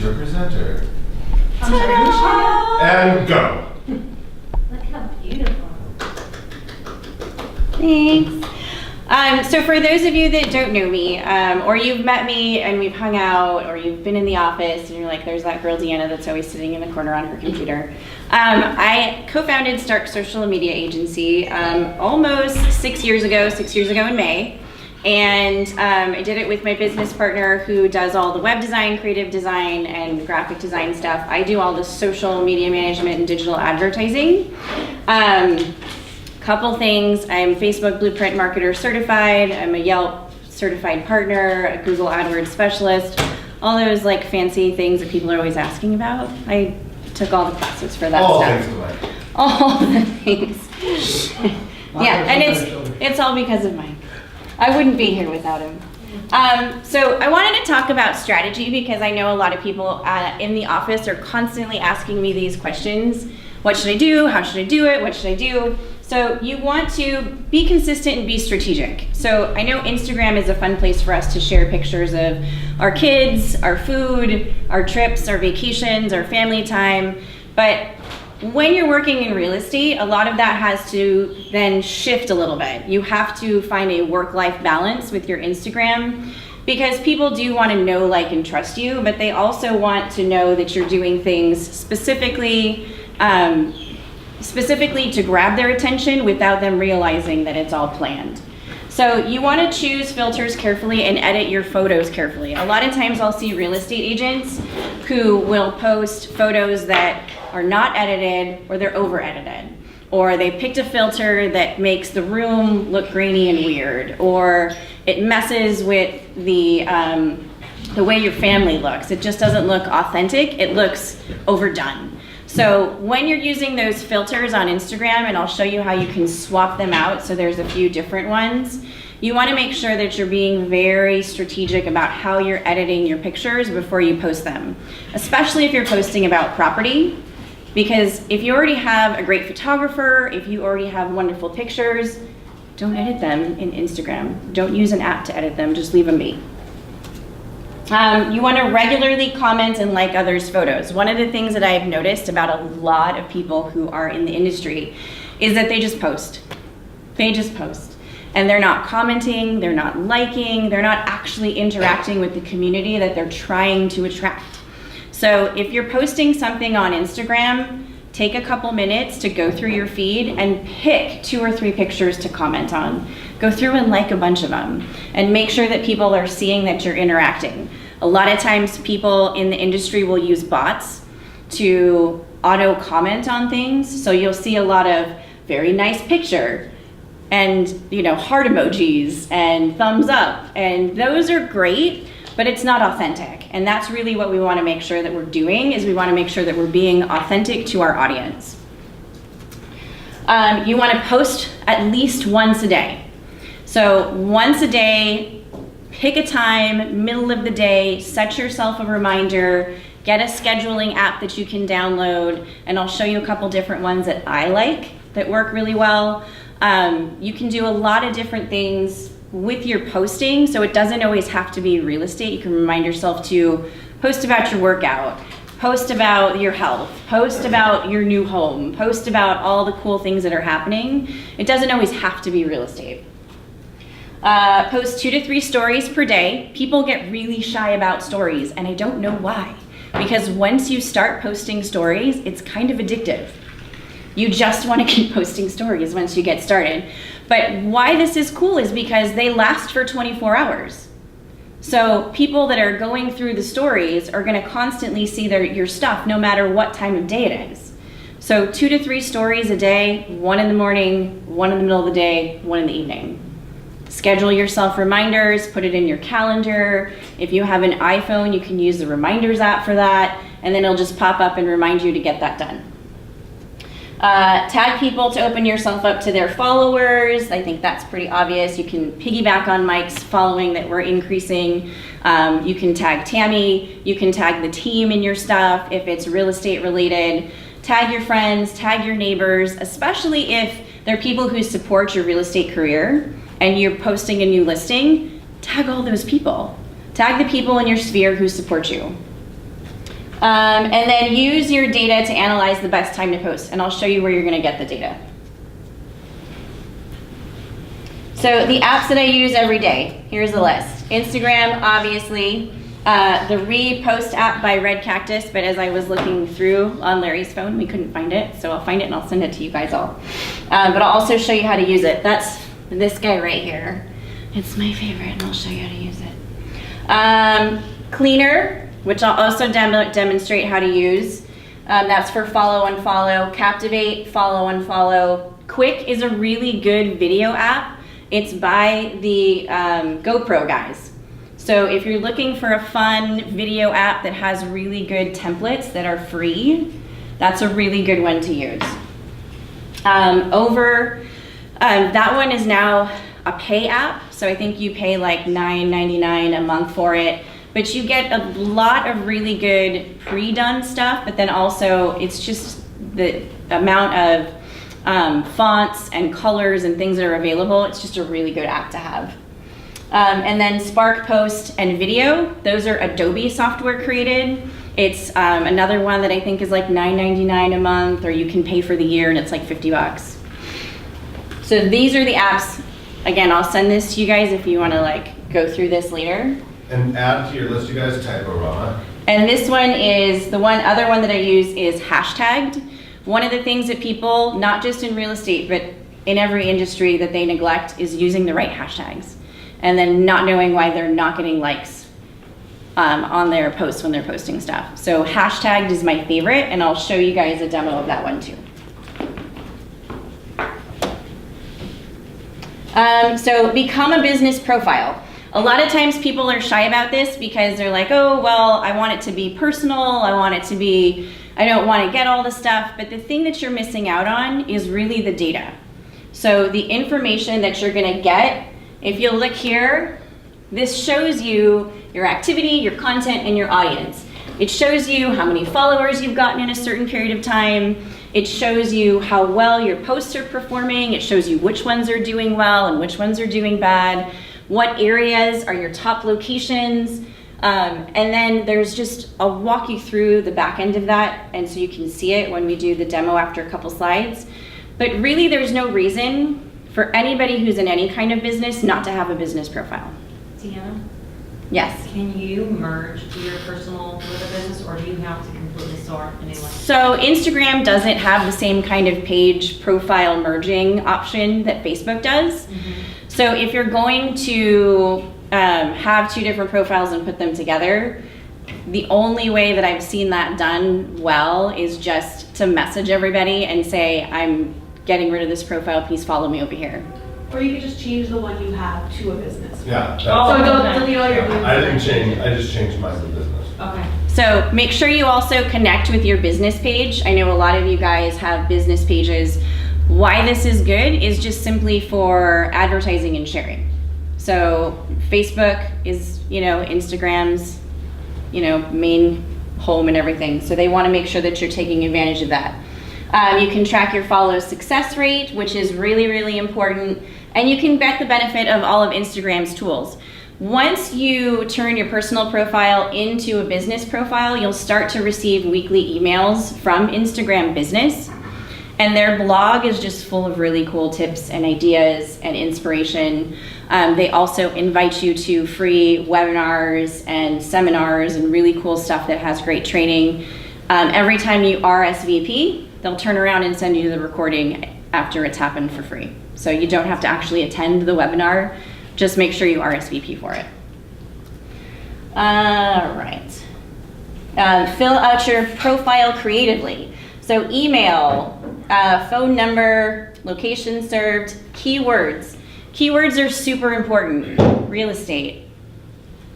your presenter. Ta-da! And go. Look how beautiful. Thanks. So for those of you that don't know me, or you've met me and we've hung out, or you've been in the office and you're like, there's that girl Deanna that's always sitting in the corner on her computer. I co-founded Stark Social Media Agency almost 6 years ago in May. And I did it with my business partner who does all the web design, creative design, and graphic design stuff. I do all the social media management and digital advertising. Couple things, I'm Facebook Blueprint Marketer certified, I'm a Yelp certified partner, a Google AdWords specialist, all those like fancy things that people are always asking about. I took all the classes for that stuff. All the things. Yeah, and it's all because of Mike. I wouldn't be here without him. So I wanted to talk about strategy because I know a lot of people in the office are constantly asking me these questions. What should I do? How should I do it? What should I do? So you want to be consistent and be strategic. So I know Instagram is a fun place for us to share pictures of our kids, our food, our trips, our vacations, our family time. But when you're working in real estate, a lot of that has to then shift a little bit. You have to find a work-life balance with your Instagram because people do want to know, like, and trust you, but they also want to know that you're doing things specifically to grab their attention without them realizing that it's all planned. So you want to choose filters carefully and edit your photos carefully. A lot of times I'll see real estate agents who will post photos that are not edited or they're over edited, or they picked a filter that makes the room look grainy and weird, or it messes with the way your family looks. It just doesn't look authentic, it looks overdone. So when you're using those filters on Instagram, and I'll show you how you can swap them out, so there's a few different ones, you want to make sure that you're being very strategic about how you're editing your pictures before you post them, especially if you're posting about property, because if you already have a great photographer, if you already have wonderful pictures, don't edit them in Instagram. Don't use an app to edit them, just leave them be. You want to regularly comment and like others' photos. One of the things that I've noticed about a lot of people who are in the industry is that they just post. They just post. And they're not commenting, they're not liking, they're not actually interacting with the community that they're trying to attract. So if you're posting something on Instagram, take a couple minutes to go through your feed and pick 2 or 3 pictures to comment on. Go through and like a bunch of them and make sure that people are seeing that you're interacting. A lot of times people in the industry will use bots to auto comment on things. So you'll see a lot of very nice picture and heart emojis and thumbs up, and those are great, but it's not authentic. And that's really what we want to make sure that we're doing, is we want to make sure that we're being authentic to our audience. You want to post at least once a day. So once a day, pick a time, middle of the day, set yourself a reminder, get a scheduling app that you can download, and I'll show you a couple different ones that I like that work really well. You can do a lot of different things with your posting, so it doesn't always have to be real estate. You can remind yourself to post about your workout, post about your health, post about your new home, post about all the cool things that are happening. It doesn't always have to be real estate. Post 2 to 3 stories per day. People get really shy about stories, and I don't know why. Because once you start posting stories, it's kind of addictive. You just want to keep posting stories once you get started. But why this is cool is because they last for 24 hours. So people that are going through the stories are going to constantly see your stuff no matter what time of day it is. So 2 to 3 stories a day, 1 in the morning, 1 in the middle of the day, 1 in the evening. Schedule yourself reminders, put it in your calendar. If you have an iPhone, you can use the reminders app for that, and then it'll just pop up and remind you to get that done. Tag people to open yourself up to their followers. I think that's pretty obvious. You can piggyback on Mike's following that we're increasing. You can tag Tammy. You can tag the team in your stuff if it's real estate related. Tag your friends, tag your neighbors, especially if they're people who support your real estate career and you're posting a new listing. Tag all those people. Tag the people in your sphere who support you. And then use your data to analyze the best time to post, and I'll show you where you're gonna get the data. So the apps that I use every day, here's the list. Instagram, obviously, the repost app by Red Cactus, but as I was looking through on Larry's phone, we couldn't find it, so I'll find it and I'll send it to you guys all. But I'll also show you how to use it. That's this guy right here. It's my favorite, and I'll show you how to use it. Cleaner, which I'll also demonstrate how to use. That's for follow, unfollow. Captivate, follow, unfollow. Quick is a really good video app. It's by the GoPro guys. So if you're looking for a fun video app that has really good templates that are free, that's a really good one to use. That one is now a pay app. So I think you pay like $9.99 a month for it. But you get a lot of really good pre-done stuff, but then also it's just the amount of fonts and colors and things that are available. It's just a really good app to have. And then Spark Post and Video, those are Adobe software created. It's another one that I think is like $9.99 a month, or you can pay for the year and it's like $50. So these are the apps. Again, I'll send this to you guys if you want to like go through this later. And add to your list, you guys, Typorama. And this one is, the other one that I use is hashtagged. One of the things that people, not just in real estate, but in every industry that they neglect is using the right hashtags. And then not knowing why they're not getting likes on their posts when they're posting stuff. So hashtagged is my favorite, and I'll show you guys a demo of that one too. So become a business profile. A lot of times people are shy about this because they're like, oh, well, I want it to be personal. I don't want to get all the stuff. But the thing that you're missing out on is really the data. So the information that you're going to get, if you'll look here, this shows you your activity, your content, and your audience. It shows you how many followers you've gotten in a certain period of time. It shows you how well your posts are performing. It shows you which ones are doing well and which ones are doing bad. What areas are your top locations? And then there's just, I'll walk you through the back end of that, and so you can see it when we do the demo after a couple slides. But really there's no reason for anybody who's in any kind of business not to have a business profile. Deanna, Yes. can you merge your personal with a business, or do you have to completely start a new one? So Instagram doesn't have the same kind of page profile merging option that Facebook does. Mm-hmm. So if you're going to have two different profiles and put them together, the only way that I've seen that done well is just to message everybody and say, I'm getting rid of this profile, please follow me over here. Or you could just change the one you have to a business. Yeah. So don't delete all your business. I didn't change, I just changed mine to business. Okay. So make sure you also connect with your business page. I know a lot of you guys have business pages. Why this is good is just simply for advertising and sharing. So Facebook is, Instagram's, main home and everything. So they want to make sure that you're taking advantage of that. You can track your follow success rate, which is really, really important. And you can get the benefit of all of Instagram's tools. Once you turn your personal profile into a business profile, you'll start to receive weekly emails from Instagram Business. And their blog is just full of really cool tips and ideas and inspiration. They also invite you to free webinars and seminars and really cool stuff that has great training. Every time you RSVP, they'll turn around and send you the recording after it's happened for free. So you don't have to actually attend the webinar, just make sure you RSVP for it. All right. Fill out your profile creatively. So email, phone number, location served, keywords. Keywords are super important. Real estate.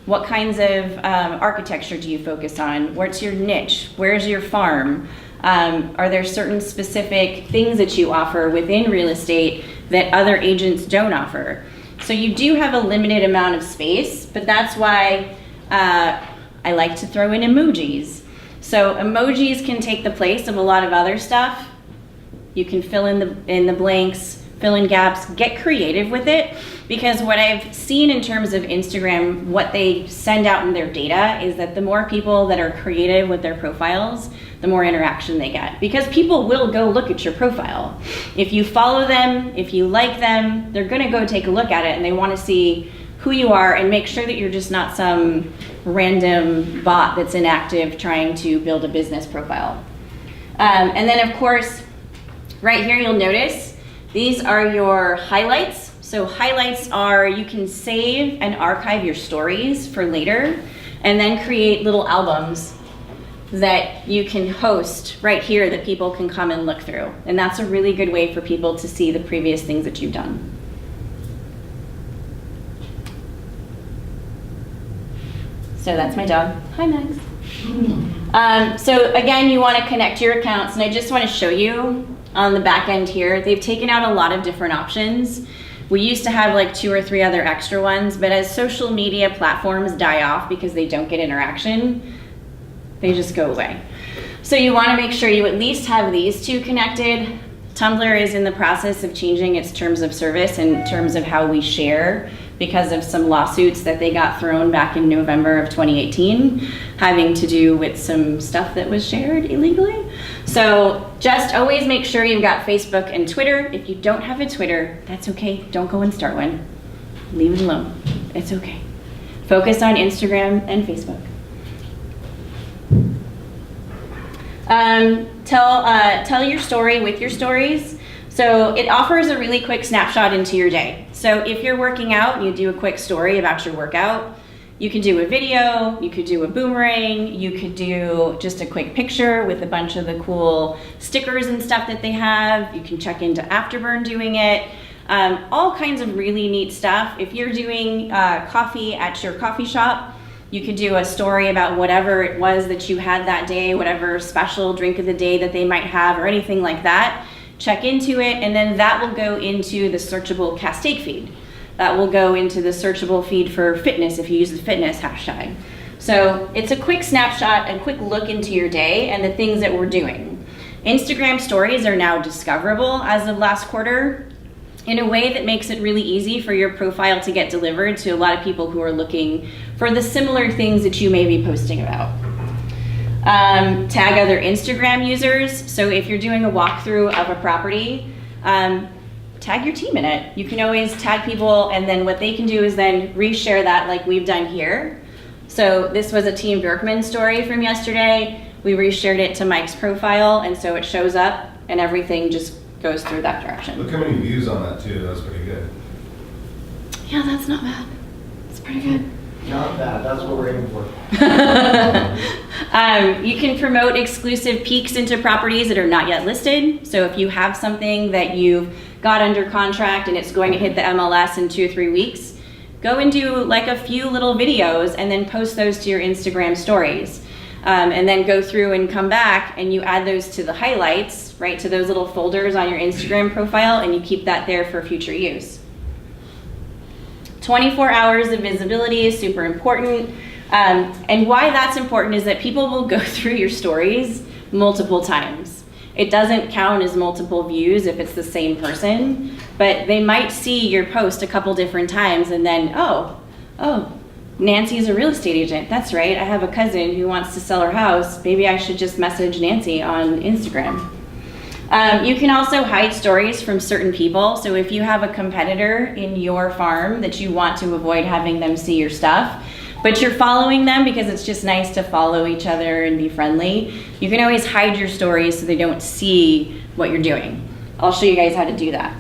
What kinds of architecture do you focus on? What's your niche? Where's your farm? Are there certain specific things that you offer within real estate that other agents don't offer? So you do have a limited amount of space, but that's why I like to throw in emojis. So emojis can take the place of a lot of other stuff. You can fill in the blanks, fill in gaps, get creative with it. Because what I've seen in terms of Instagram, what they send out in their data is that the more people that are creative with their profiles, the more interaction they get. Because people will go look at your profile. If you follow them, if you like them, they're gonna go take a look at it and they wanna see who you are and make sure that you're just not some random bot that's inactive trying to build a business profile. And then of course, right here you'll notice, these are your highlights. So highlights are, you can save and archive your stories for later, and then create little albums that you can host right here that people can come and look through. And that's a really good way for people to see the previous things that you've done. So that's my dog. Hi, Max. So again, you want to connect your accounts, and I just want to show you on the back end here, they've taken out a lot of different options. We used to have like 2 or 3 other extra ones, but as social media platforms die off because they don't get interaction, they just go away. So you want to make sure you at least have these 2 connected. Tumblr is in the process of changing its terms of service in terms of how we share because of some lawsuits that they got thrown back in November of 2018, having to do with some stuff that was shared illegally. So just always make sure you've got Facebook and Twitter. If you don't have a Twitter, that's okay. Don't go and start one. Leave it alone. It's okay. Focus on Instagram and Facebook. Tell your story with your stories. So it offers a really quick snapshot into your day. So if you're working out, you do a quick story about your workout. You could do a video, you could do a boomerang, you could do just a quick picture with a bunch of the cool stickers and stuff that they have. You can check into Afterburn doing it. All kinds of really neat stuff. If you're doing coffee at your coffee shop, you could do a story about whatever it was that you had that day, whatever special drink of the day that they might have or anything like that. Check into it, and then that will go into the searchable Castake feed. That will go into the searchable feed for fitness if you use the fitness hashtag. So it's a quick snapshot, a quick look into your day and the things that we're doing. Instagram stories are now discoverable as of last quarter in a way that makes it really easy for your profile to get delivered to a lot of people who are looking for the similar things that you may be posting about. Tag other Instagram users. So if you're doing a walkthrough of a property, tag your team in it. You can always tag people, and then what they can do is then reshare that like we've done here. So this was a Team Bjorkman story from yesterday. We reshared it to Mike's profile, and so it shows up and everything just goes through that direction. Look how many views on that too, that's pretty good. Yeah, that's not bad. It's pretty good. Not bad, that's what we're aiming for. You can promote exclusive peeks into properties that are not yet listed. So if you have something that you've got under contract and it's going to hit the MLS in 2 or 3 weeks, go and do like a few little videos and then post those to your Instagram stories. And then go through and come back and you add those to the highlights, right, to those little folders on your Instagram profile, and you keep that there for future use. 24 hours of visibility is super important. And why that's important is that people will go through your stories multiple times. It doesn't count as multiple views if it's the same person, but they might see your post a couple different times and then, oh, Nancy's a real estate agent. That's right, I have a cousin who wants to sell her house. Maybe I should just message Nancy on Instagram. You can also hide stories from certain people. So if you have a competitor in your farm that you want to avoid having them see your stuff, but you're following them because it's just nice to follow each other and be friendly, you can always hide your stories so they don't see what you're doing. I'll show you guys how to do that.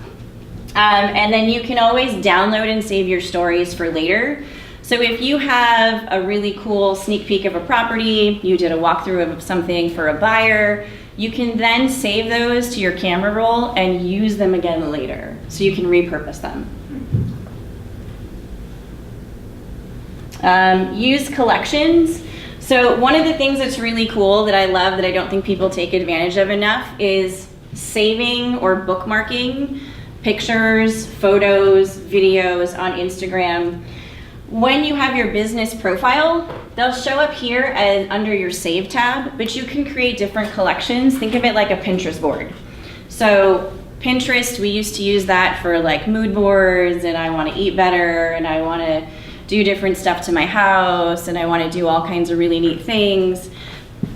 And then you can always download and save your stories for later. So if you have a really cool sneak peek of a property, you did a walkthrough of something for a buyer, you can then save those to your camera roll and use them again later. So you can repurpose them. Use collections. So one of the things that's really cool that I love that I don't think people take advantage of enough is saving or bookmarking pictures, photos, videos on Instagram. When you have your business profile, they'll show up here as under your Save tab, but you can create different collections. Think of it like a Pinterest board. So Pinterest, we used to use that for like mood boards, and I want to eat better, and I want to do different stuff to my house, and I want to do all kinds of really neat things.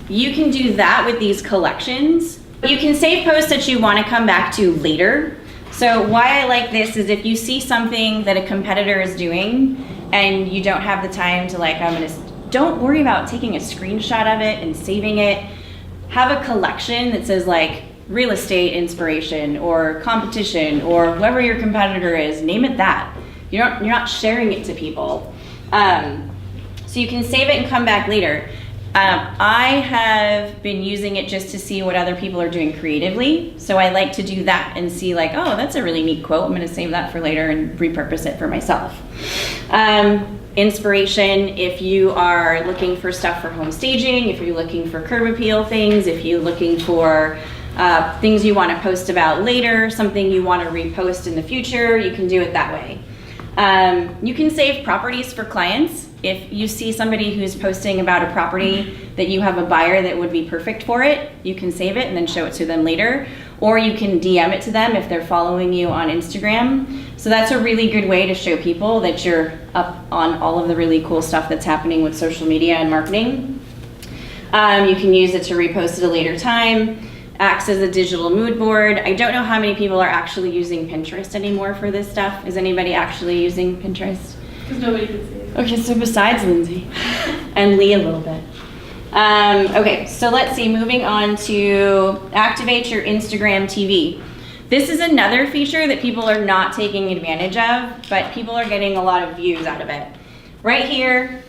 You can do that with these collections. You can save posts that you want to come back to later. So why I like this is if you see something that a competitor is doing and you don't have the time to like, don't worry about taking a screenshot of it and saving it. Have a collection that says like real estate inspiration or competition or whoever your competitor is, name it that. You're not sharing it to people. So you can save it and come back later. I have been using it just to see what other people are doing creatively. So I like to do that and see like, oh, that's a really neat quote. I'm gonna save that for later and repurpose it for myself. Inspiration, if you are looking for stuff for home staging, if you're looking for curb appeal things, if you're looking for things you wanna post about later, something you wanna repost in the future, you can do it that way. You can save properties for clients. If you see somebody who's posting about a property that you have a buyer that would be perfect for it, you can save it and then show it to them later. Or you can DM it to them if they're following you on Instagram. So that's a really good way to show people that you're up on all of the really cool stuff that's happening with social media and marketing. You can use it to repost at a later time. Acts as a digital mood board. I don't know how many people are actually using Pinterest anymore for this stuff. Is anybody actually using Pinterest? Because nobody can see it. Okay, so besides Lindsay and Lee a little bit. Okay, so let's see, moving on to activate your Instagram TV. This is another feature that people are not taking advantage of, but people are getting a lot of views out of it. Right here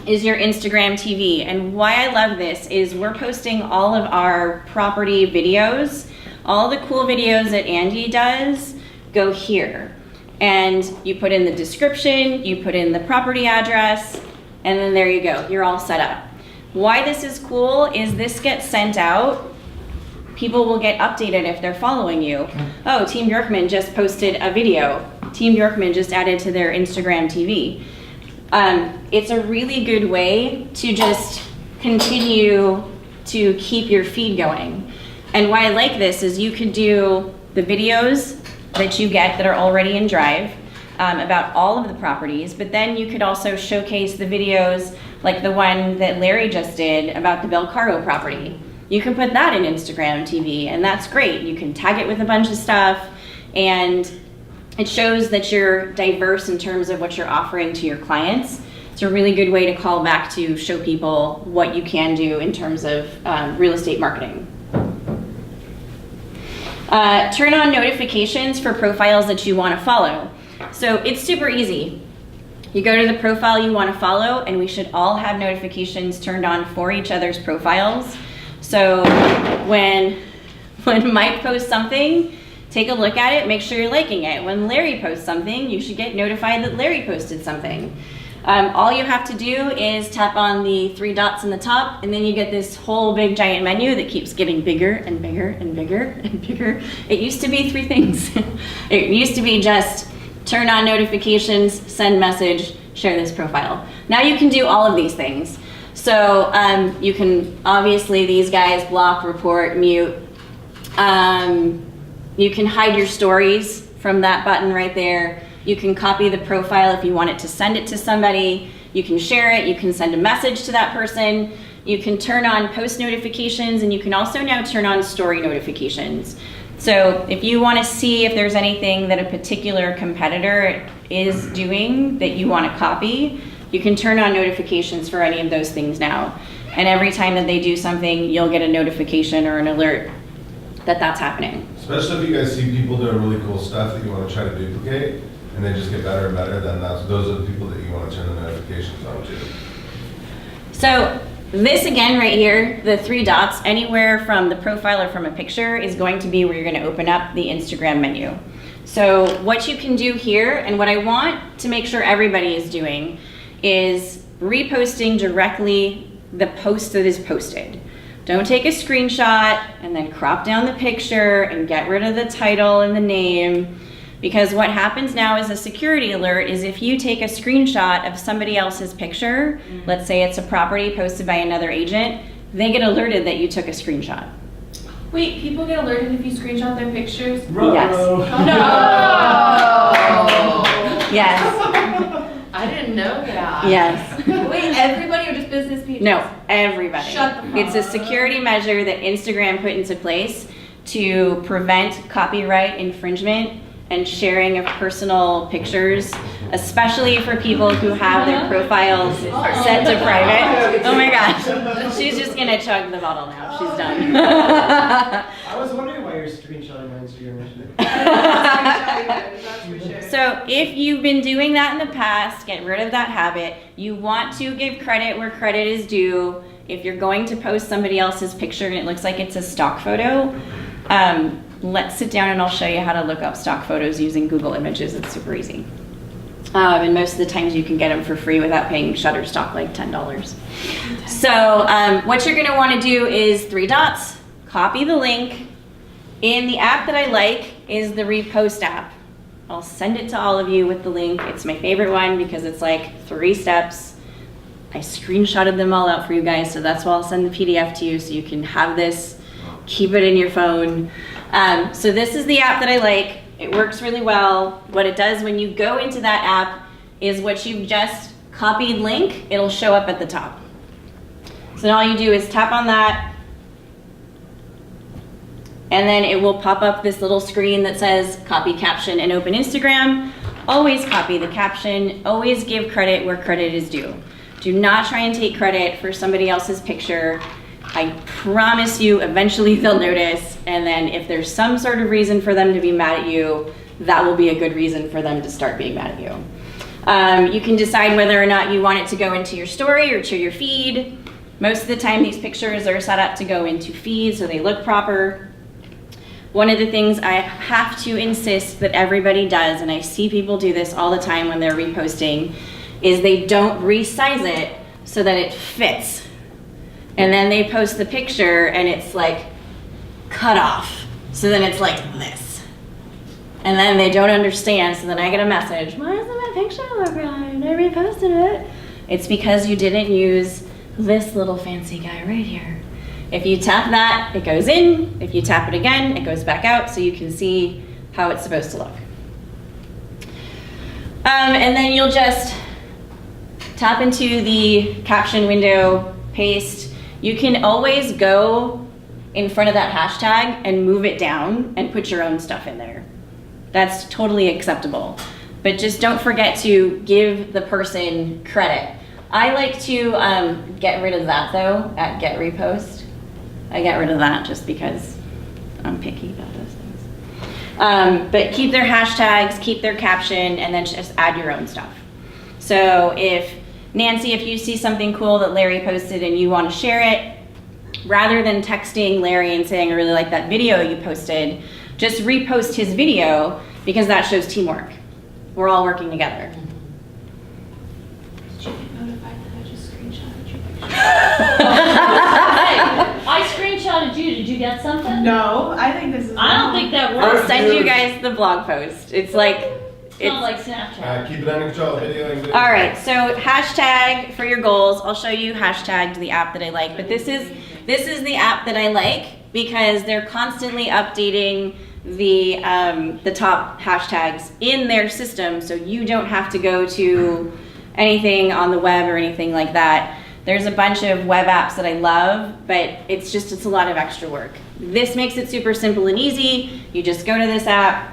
is your Instagram TV, and why I love this is we're posting all of our property videos. All the cool videos that Andy does go here. And you put in the description, you put in the property address, and then there you go, you're all set up. Why this is cool is this gets sent out. People will get updated if they're following you. Oh, Team Bjorkman just posted a video. Team Bjorkman just added to their Instagram TV. It's a really good way to just continue to keep your feed going. And why I like this is you could do the videos that you get that are already in Drive about all of the properties, but then you could also showcase the videos like the one that Larry just did about the Belcaro property. You can put that in Instagram TV, and that's great. You can tag it with a bunch of stuff, and it shows that you're diverse in terms of what you're offering to your clients. It's a really good way to call back to show people what you can do in terms of real estate marketing. Turn on notifications for profiles that you want to follow. So it's super easy. You go to the profile you want to follow, and we should all have notifications turned on for each other's profiles. So when Mike posts something, take a look at it, make sure you're liking it. When Larry posts something, you should get notified that Larry posted something. All you have to do is tap on the 3 dots in the top, and then you get this whole big giant menu that keeps getting bigger and bigger and bigger and bigger. It used to be 3 things. It used to be just turn on notifications, send message, share this profile. Now you can do all of these things. So you can, obviously these guys, block, report, mute. You can hide your stories from that button right there. You can copy the profile if you want it to send it to somebody. You can share it, you can send a message to that person. You can turn on post notifications, and you can also now turn on story notifications. So if you want to see if there's anything that a particular competitor is doing that you want to copy, you can turn on notifications for any of those things now. And every time that they do something, you'll get a notification or an alert that that's happening. Especially if you guys see people doing really cool stuff that you want to try to duplicate, and they just get better and better, then those are the people that you want to turn the notifications on to. So this again right here, the 3 dots, anywhere from the profile or from a picture is going to be where you're going to open up the Instagram menu. So what you can do here, and what I want to make sure everybody is doing, is reposting directly the post that is posted. Don't take a screenshot and then crop down the picture and get rid of the title and the name. Because what happens now is a security alert is if you take a screenshot of somebody else's picture, let's say it's a property posted by another agent, they get alerted that you took a screenshot. Wait, people get alerted if you screenshot their pictures? Yes. Yes. I didn't know that. Yes. Wait, everybody or just business people? No, everybody. Shut the fuck It's a up. security measure that Instagram put into place to prevent copyright infringement and sharing of personal pictures, especially for people who have their profiles set to private. Oh my gosh, she's just gonna chug the bottle now. She's done. I was wondering why you're screenshotting my Instagram yesterday. So if you've been doing that in the past, get rid of that habit. You want to give credit where credit is due. If you're going to post somebody else's picture and it looks like it's a stock photo, let's sit down and I'll show you how to look up stock photos using Google Images. It's super easy. And most of the times you can get them for free without paying Shutterstock like $10. So what you're gonna wanna do is 3 dots, copy the link. In the app that I like is the Repost app. I'll send it to all of you with the link. It's my favorite one because it's like 3 steps. I screenshotted them all out for you guys, so that's why I'll send the PDF to you so you can have this, keep it in your phone. So this is the app that I like. It works really well. What it does when you go into that app is what you've just copied link, it'll show up at the top. So then all you do is tap on that, and then it will pop up this little screen that says copy caption and open Instagram. Always copy the caption, always give credit where credit is due. Do not try and take credit for somebody else's picture. I promise you eventually they'll notice, and then if there's some sort of reason for them to be mad at you, that will be a good reason for them to start being mad at you. You can decide whether or not you want it to go into your story or to your feed. Most of the time these pictures are set up to go into feed so they look proper. One of the things I have to insist that everybody does, and I see people do this all the time when they're reposting, is they don't resize it so that it fits. And then they post the picture and it's like cut off. So then it's like this. And then they don't understand, so then I get a message, why doesn't my picture look right? I reposted it. It's because you didn't use this little fancy guy right here. If you tap that, it goes in. If you tap it again, it goes back out so you can see how it's supposed to look. And then you'll just tap into the caption window, paste. You can always go in front of that hashtag and move it down and put your own stuff in there. That's totally acceptable. But just don't forget to give the person credit. I like to get rid of that though at get repost. I get rid of that just because I'm picky about those things. But keep their hashtags, keep their caption, and then just add your own stuff. So if Nancy, if you see something cool that Larry posted and you want to share it, rather than texting Larry and saying, I really like that video you posted, just repost his video because that shows teamwork. We're all working together. Did you get notified that I just screenshotted your picture? I screenshotted you. Did you get something? No, I think this is. I don't think that I'll works. send you guys the blog post. It's like, It's not like Snapchat. Keep it under control, videoing. all right, so hashtag for your goals. I'll show you hashtagged the app that I like, but this is the app that I like because they're constantly updating the top hashtags in their system, so you don't have to go to anything on the web or anything like that. There's a bunch of web apps that I love, but it's a lot of extra work. This makes it super simple and easy. You just go to this app.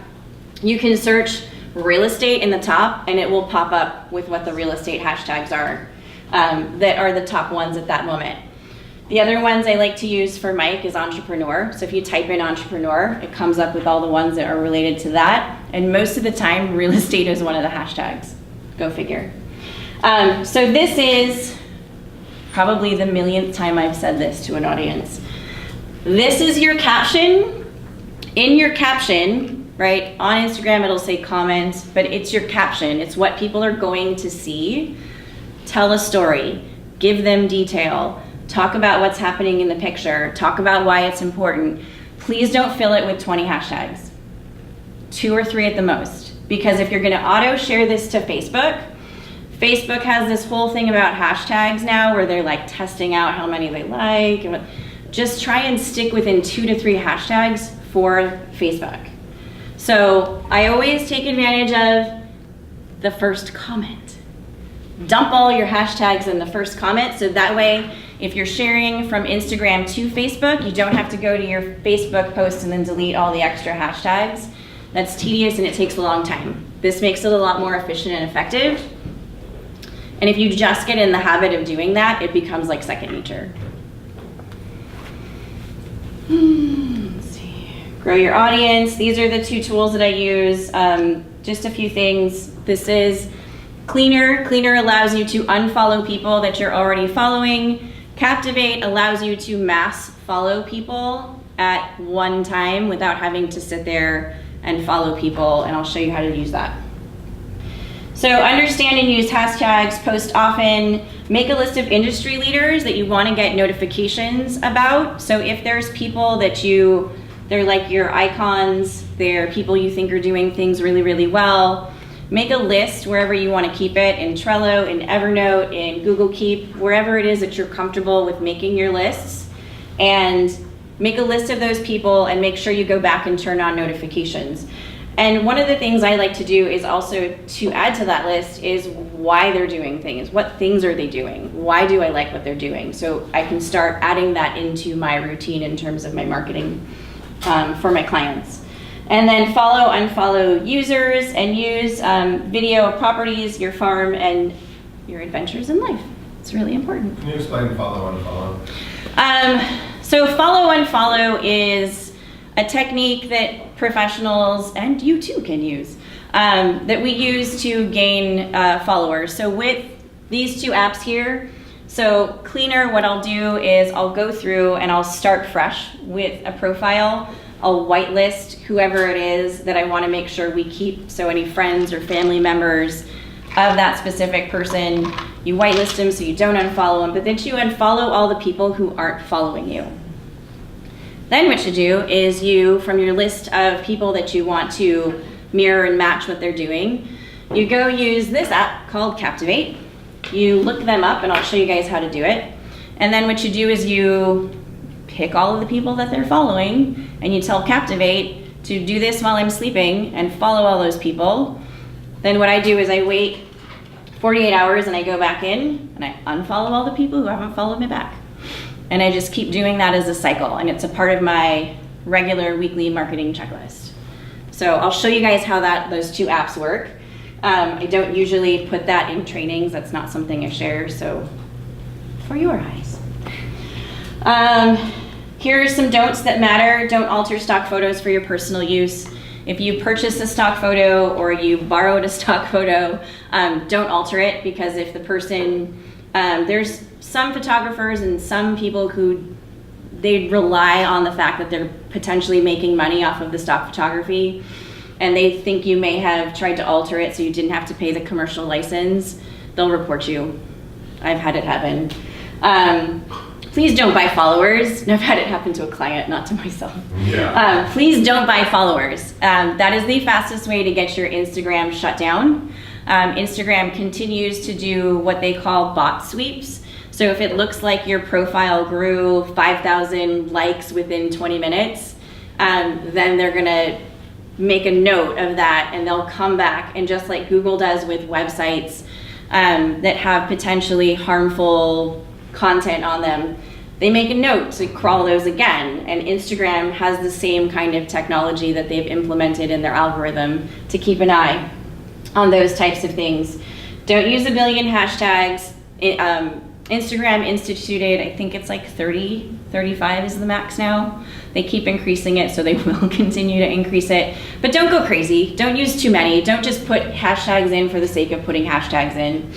You can search real estate in the top and it will pop up with what the real estate hashtags are that are the top ones at that moment. The other ones I like to use for Mike is entrepreneur. So if you type in entrepreneur, it comes up with all the ones that are related to that. And most of the time, real estate is one of the hashtags. Go figure. So this is probably the millionth time I've said this to an audience. This is your caption. In your caption, right, on Instagram it'll say comment, but it's your caption. It's what people are going to see. Tell a story. Give them detail. Talk about what's happening in the picture. Talk about why it's important. Please don't fill it with 20 hashtags. 2 or 3 at the most. Because if you're gonna auto share this to Facebook, Facebook has this whole thing about hashtags now where they're like testing out how many they like. just try and stick within 2 to 3 hashtags for Facebook. So I always take advantage of the first comment. Dump all your hashtags in the first comment, so that way if you're sharing from Instagram to Facebook, you don't have to go to your Facebook post and then delete all the extra hashtags. That's tedious and it takes a long time. This makes it a lot more efficient and effective. And if you just get in the habit of doing that, it becomes like second nature. Let's see. Grow your audience. These are the 2 tools that I use. Just a few things. This is Cleaner. Cleaner allows you to unfollow people that you're already following. Captivate allows you to mass follow people at one time without having to sit there and follow people, and I'll show you how to use that. So understand and use hashtags, post often, make a list of industry leaders that you want to get notifications about. So if there's people that they're like your icons, they're people you think are doing things really, really well, make a list wherever you want to keep it, in Trello, in Evernote, in Google Keep, wherever it is that you're comfortable with making your lists, and make a list of those people and make sure you go back and turn on notifications. And one of the things I like to do is also to add to that list is why they're doing things. What things are they doing? Why do I like what they're doing? So I can start adding that into my routine in terms of my marketing for my clients. And then follow, unfollow users, and use video properties, your farm, and your adventures in life. It's really important. Can you explain follow, unfollow? So follow, unfollow is a technique that professionals, and you too, can use, that we use to gain followers. So with these 2 apps here, so Cleaner, what I'll do is I'll go through and I'll start fresh with a profile. I'll whitelist whoever it is that I want to make sure we keep, so any friends or family members of that specific person, you whitelist them so you don't unfollow them, but then you unfollow all the people who aren't following you. Then what you do is you, from your list of people that you want to mirror and match what they're doing, you go use this app called Captivate. You look them up, and I'll show you guys how to do it. And then what you do is you pick all of the people that they're following, and you tell Captivate to do this while I'm sleeping and follow all those people. Then what I do is I wait 48 hours and I go back in and I unfollow all the people who haven't followed me back. And I just keep doing that as a cycle, and it's a part of my regular weekly marketing checklist. So I'll show you guys how those 2 apps work. I don't usually put that in trainings. That's not something I share, so for your eyes. Here are some don'ts that matter. Don't alter stock photos for your personal use. If you purchase a stock photo or you borrowed a stock photo, don't alter it, because if the person, there's some photographers and some people who they rely on the fact that they're potentially making money off of the stock photography, and they think you may have tried to alter it so you didn't have to pay the commercial license. They'll report you. I've had it happen. Please don't buy followers. I've had it happen to a client, not to myself. Yeah. Please don't buy followers. That is the fastest way to get your Instagram shut down. Instagram continues to do what they call bot sweeps. So if it looks like your profile grew 5,000 likes within 20 minutes, then they're gonna make a note of that, and they'll come back, and just like Google does with websites that have potentially harmful content on them, they make a note to crawl those again. And Instagram has the same kind of technology that they've implemented in their algorithm to keep an eye on those types of things. Don't use a billion hashtags. Instagram instituted, I think it's like 30, 35 is the max now. They keep increasing it, so they will continue to increase it. But don't go crazy. Don't use too many. Don't just put hashtags in for the sake of putting hashtags in.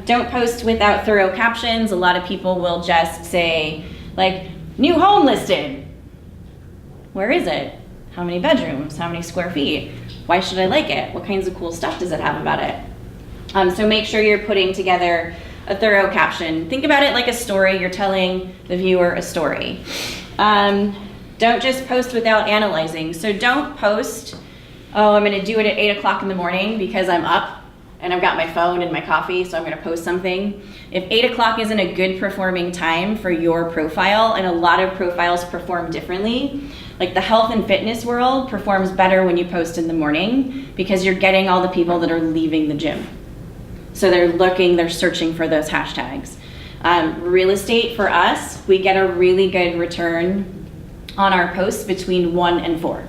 Don't post without thorough captions. A lot of people will just say, like, new home listed. Where is it? How many bedrooms? How many square feet? Why should I like it? What kinds of cool stuff does it have about it? So make sure you're putting together a thorough caption. Think about it like a story. You're telling the viewer a story. Don't just post without analyzing. So don't post, oh, I'm gonna do it at 8 o'clock in the morning because I'm up and I've got my phone and my coffee, so I'm gonna post something. If 8 o'clock isn't a good performing time for your profile, and a lot of profiles perform differently, like the health and fitness world performs better when you post in the morning because you're getting all the people that are leaving the gym. So they're searching for those hashtags. Real estate for us, we get a really good return on our posts between 1 and 4.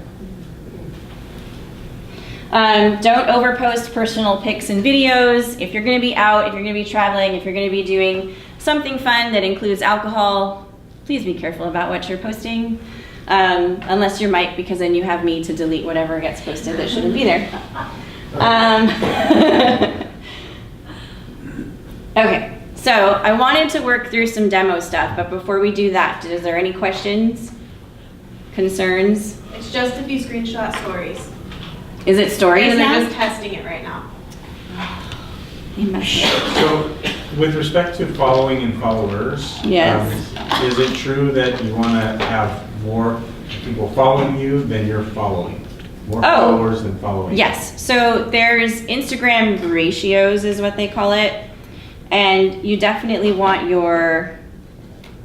Don't overpost personal pics and videos. If you're gonna be out, if you're gonna be traveling, if you're gonna be doing something fun that includes alcohol, please be careful about what you're posting. Unless you're Mike, because then you have me to delete whatever gets posted that shouldn't be there. Okay, so I wanted to work through some demo stuff, but before we do that, is there any questions, concerns? It's just if you screenshot stories. Is it stories And now? they're just testing it right now. You messed up. So, with respect to following and followers, Yes. Is it true that you want to have more people following you than you're following? More Oh. followers than following? Yes, so there's Instagram ratios is what they call it. And you definitely want your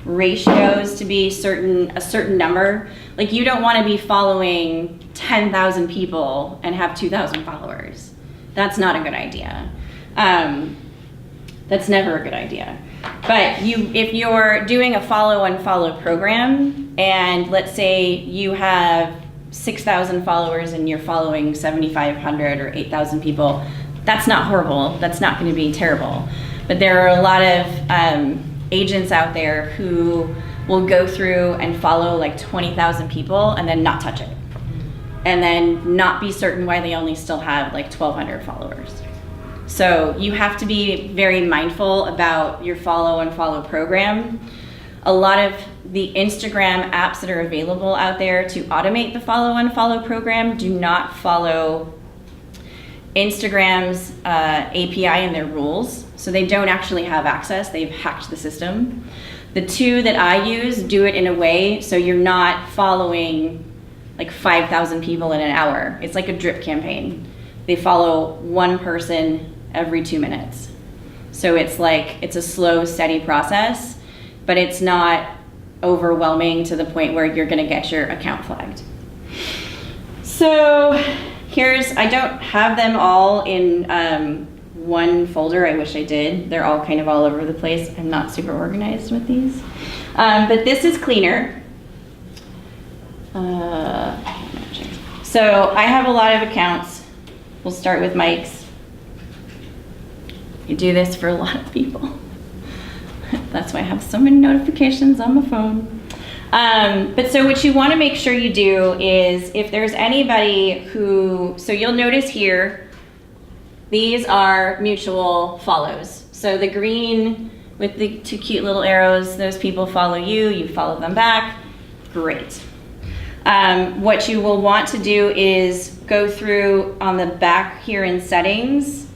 ratios to be a certain number. Like you don't want to be following 10,000 people and have 2,000 followers. That's not a good idea. That's never a good idea. But if you're doing a follow-unfollow program, and let's say you have 6,000 followers and you're following 7,500 or 8,000 people, that's not horrible. That's not going to be terrible. But there are a lot of agents out there who will go through and follow like 20,000 people and then not touch it. And then not be certain why they only still have like 1,200 followers. So you have to be very mindful about your follow-unfollow program. A lot of the Instagram apps that are available out there to automate the follow-unfollow program do not follow Instagram's API and their rules. So they don't actually have access. They've hacked the system. The two that I use do it in a way so you're not following like 5,000 people in an hour. It's like a drip campaign. They follow one person every 2 minutes. So it's a slow, steady process, but it's not overwhelming to the point where you're gonna get your account flagged. So I don't have them all in one folder. I wish I did. They're all kind of all over the place. I'm not super organized with these. But this is cleaner. So I have a lot of accounts. We'll start with Mike's. You do this for a lot of people. That's why I have so many notifications on my phone. But so what you want to make sure you do is if there's anybody so you'll notice here, these are mutual follows. So the green with the 2 cute little arrows, those people follow you, you follow them back, great. What you will want to do is go through on the back here in settings,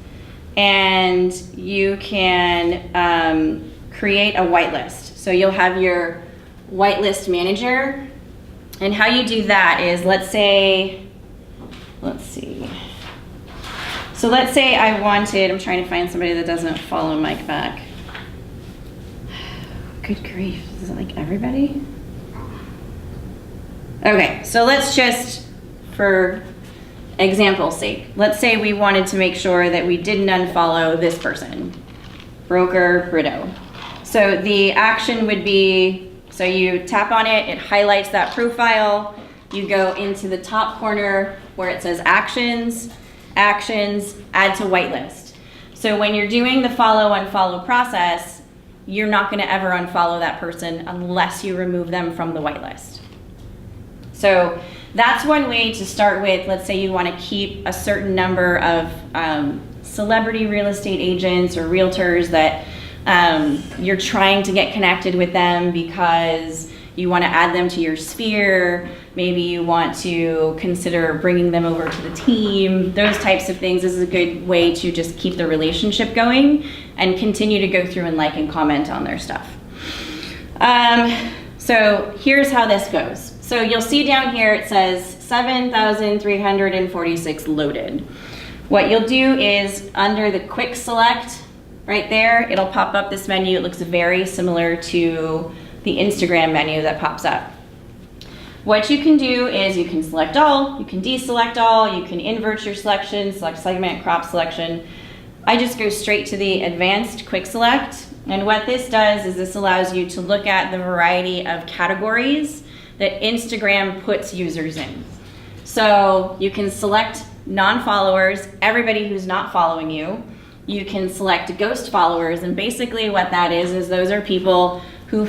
and you can create a whitelist. So you'll have your whitelist manager, and how you do that is let's see. So let's say I'm trying to find somebody that doesn't follow Mike back. Good grief, is it like everybody? Okay, so let's just, for example's sake, let's say we wanted to make sure that we didn't unfollow this person, Broker Brito. So the action would be, so you tap on it, it highlights that profile, you go into the top corner where it says actions, add to whitelist. So when you're doing the follow-unfollow process, you're not gonna ever unfollow that person unless you remove them from the whitelist. So that's one way to start with. Let's say you want to keep a certain number of celebrity real estate agents or realtors that you're trying to get connected with them because you want to add them to your sphere. Maybe you want to consider bringing them over to the team. Those types of things. This is a good way to just keep the relationship going and continue to go through and like and comment on their stuff. So here's how this goes. So you'll see down here it says 7,346 loaded. What you'll do is under the quick select right there, it'll pop up this menu. It looks very similar to the Instagram menu that pops up. What you can do is you can select all, you can deselect all, you can invert your selection, select segment, crop selection. I just go straight to the advanced quick select. And what this does is this allows you to look at the variety of categories that Instagram puts users in. So you can select non-followers, everybody who's not following you. You can select ghost followers, and basically what that is those are people who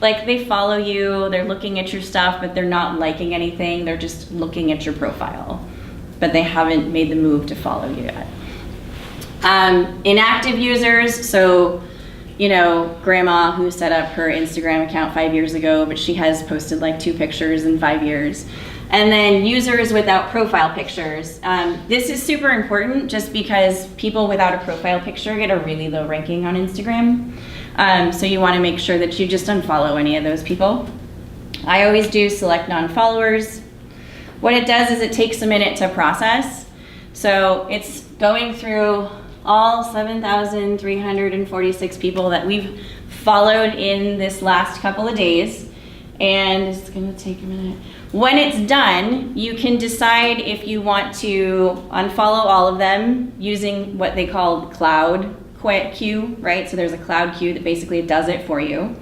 like they follow you, they're looking at your stuff, but they're not liking anything, they're just looking at your profile, but they haven't made the move to follow you yet. Inactive users, so you know, grandma who set up her Instagram account 5 years ago, but she has posted like 2 pictures in 5 years. And then users without profile pictures. This is super important just because people without a profile picture get a really low ranking on Instagram. So you wanna make sure that you just unfollow any of those people. I always do select non-followers. What it does is it takes a minute to process. So it's going through all 7,346 people that we've followed in this last couple of days, and it's gonna take a minute. When it's done, you can decide if you want to unfollow all of them using what they call cloud queue, right? So there's a cloud queue that basically does it for you.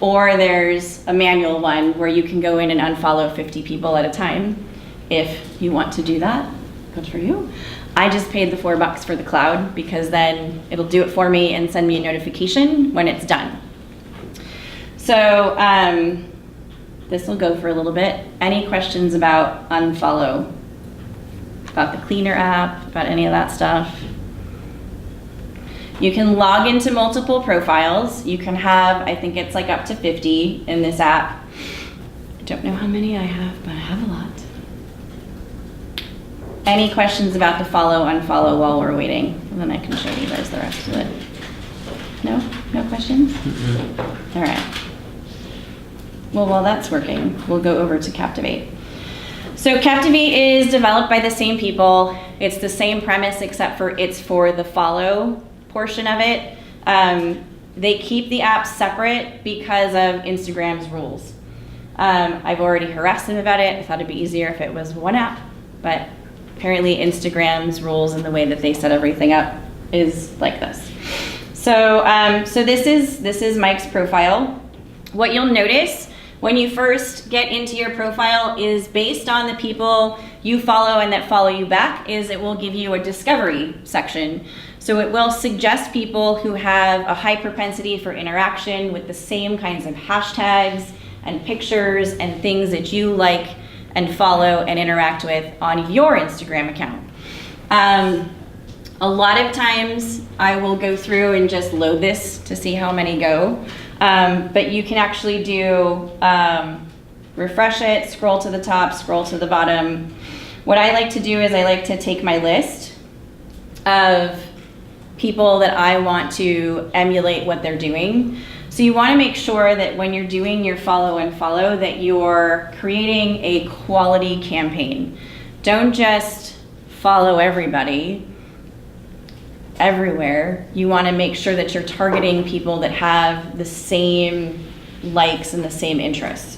Or there's a manual one where you can go in and unfollow 50 people at a time. If you want to do that, good for you. I just paid the $4 for the cloud because then it'll do it for me and send me a notification when it's done. So this will go for a little bit. Any questions about unfollow? About the cleaner app, about any of that stuff? You can log into multiple profiles. You can have, I think it's like up to 50 in this app. I don't know how many I have, but I have a lot. Any questions about the follow, unfollow while we're waiting? And then I can show you guys the rest of it. No? No questions? All right. Well, while that's working, we'll go over to Captivate. So Captivate is developed by the same people. It's the same premise except for it's for the follow portion of it. They keep the apps separate because of Instagram's rules. I've already harassed them about it. I thought it'd be easier if it was one app, but apparently Instagram's rules and the way that they set everything up is like this. So, so this is Mike's profile. What you'll notice when you first get into your profile is based on the people you follow and that follow you back is it will give you a discovery section. So it will suggest people who have a high propensity for interaction with the same kinds of hashtags and pictures and things that you like and follow and interact with on your Instagram account. A lot of times I will go through and just load this to see how many go. But you can actually do refresh it, scroll to the top, scroll to the bottom. What I like to do is I like to take my list of people that I want to emulate what they're doing. So you want to make sure that when you're doing your follow and follow that you're creating a quality campaign. Don't just follow everybody everywhere. You want to make sure that you're targeting people that have the same likes and the same interests.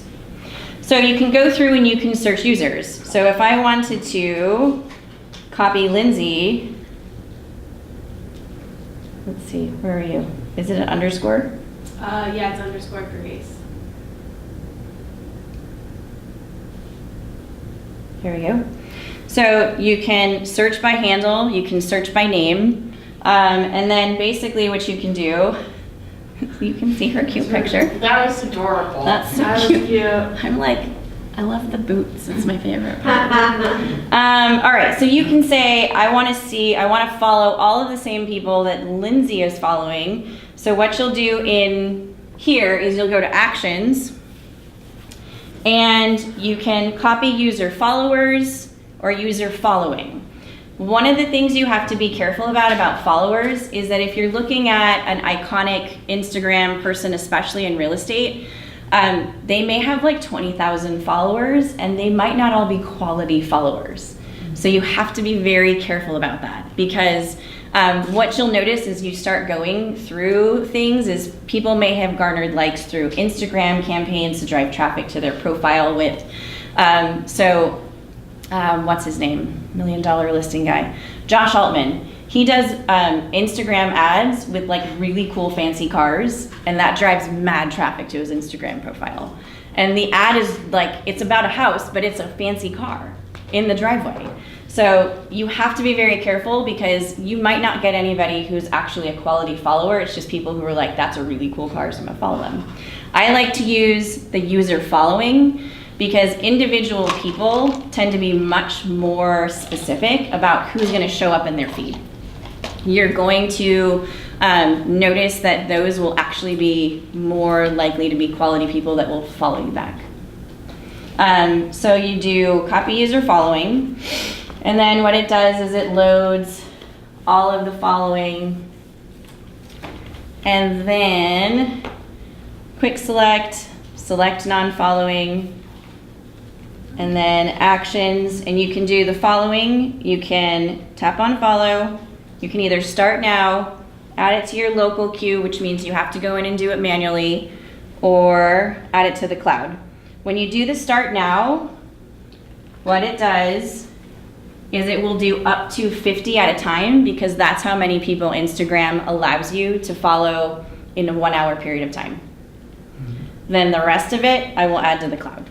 So you can go through and you can search users. So if I wanted to copy Lindsay, let's see, where are you? Is it an underscore? Yeah, it's underscore Grace. Here we go. So you can search by handle, you can search by name, and then basically what you can do, you can see her cute picture. That was adorable. That's so That was cute. cute. I'm like, I love the boots. It's my favorite part. All right, so you can say, I want to follow all of the same people that Lindsay is following. So what you'll do in here is you'll go to Actions, and you can copy user followers or user following. One of the things you have to be careful about followers is that if you're looking at an iconic Instagram person, especially in real estate, they may have like 20,000 followers and they might not all be quality followers. So you have to be very careful about that, because what you'll notice as you start going through things is people may have garnered likes through Instagram campaigns to drive traffic to their profile with. What's his name? $1 Million Listing guy. Josh Altman. He does Instagram ads with like really cool fancy cars, and that drives mad traffic to his Instagram profile. And the ad is like, it's about a house, but it's a fancy car in the driveway. So you have to be very careful, because you might not get anybody who's actually a quality follower. It's just people who are like, that's a really cool car, so I'm gonna follow them. I like to use the user following, because individual people tend to be much more specific about who's gonna show up in their feed. You're going to notice that those will actually be more likely to be quality people that will follow you back. So you do copy user following, and then what it does is it loads all of the following, and then quick select, select non-following, and then actions, and you can do the following. You can tap on follow. You can either start now, add it to your local queue, which means you have to go in and do it manually, or add it to the cloud. When you do the start now, what it does is it will do up to 50 at a time, because that's how many people Instagram allows you to follow in a 1 hour period of time. Then the rest of it, I will add to the cloud.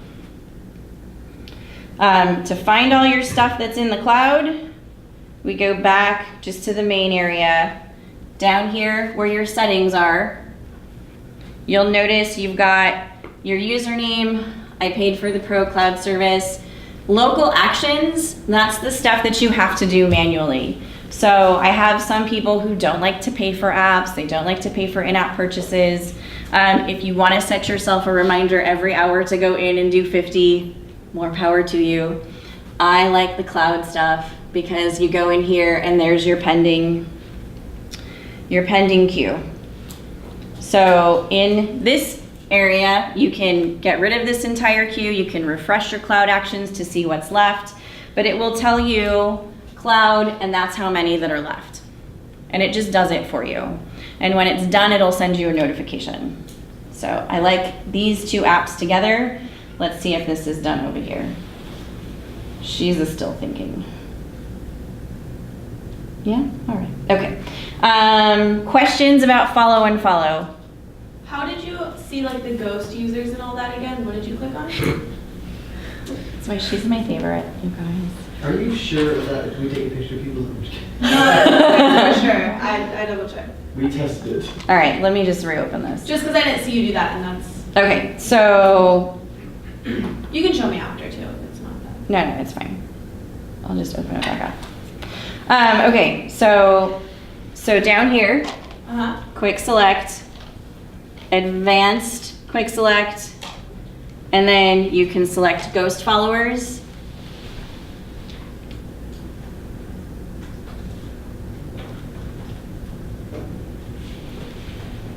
To find all your stuff that's in the cloud, we go back just to the main area. Down here where your settings are, you'll notice you've got your username. I paid for the Pro Cloud service. Local actions, that's the stuff that you have to do manually. So I have some people who don't like to pay for apps. They don't like to pay for in-app purchases. If you want to set yourself a reminder every hour to go in and do 50, more power to you. I like the cloud stuff, because you go in here and there's your pending queue. So in this area, you can get rid of this entire queue. You can refresh your cloud actions to see what's left, but it will tell you cloud, and that's how many that are left. And it just does it for you. And when it's done, it'll send you a notification. So I like these two apps together. Let's see if this is done over here. She's still thinking. Yeah, all right, okay. Questions about follow and follow? How did you see like the ghost users and all that again? What did you click on? That's why she's my favorite, you guys. Are you sure that if we take a picture of people, No, for sure. I double checked. we tested it? All right, let me just reopen this. Just because I didn't see you do that, and that's. Okay, so, You can show me after too if it's not that. no, it's fine. I'll just open it back up. Okay, so down here, quick select, advanced quick select, and then you can select ghost followers.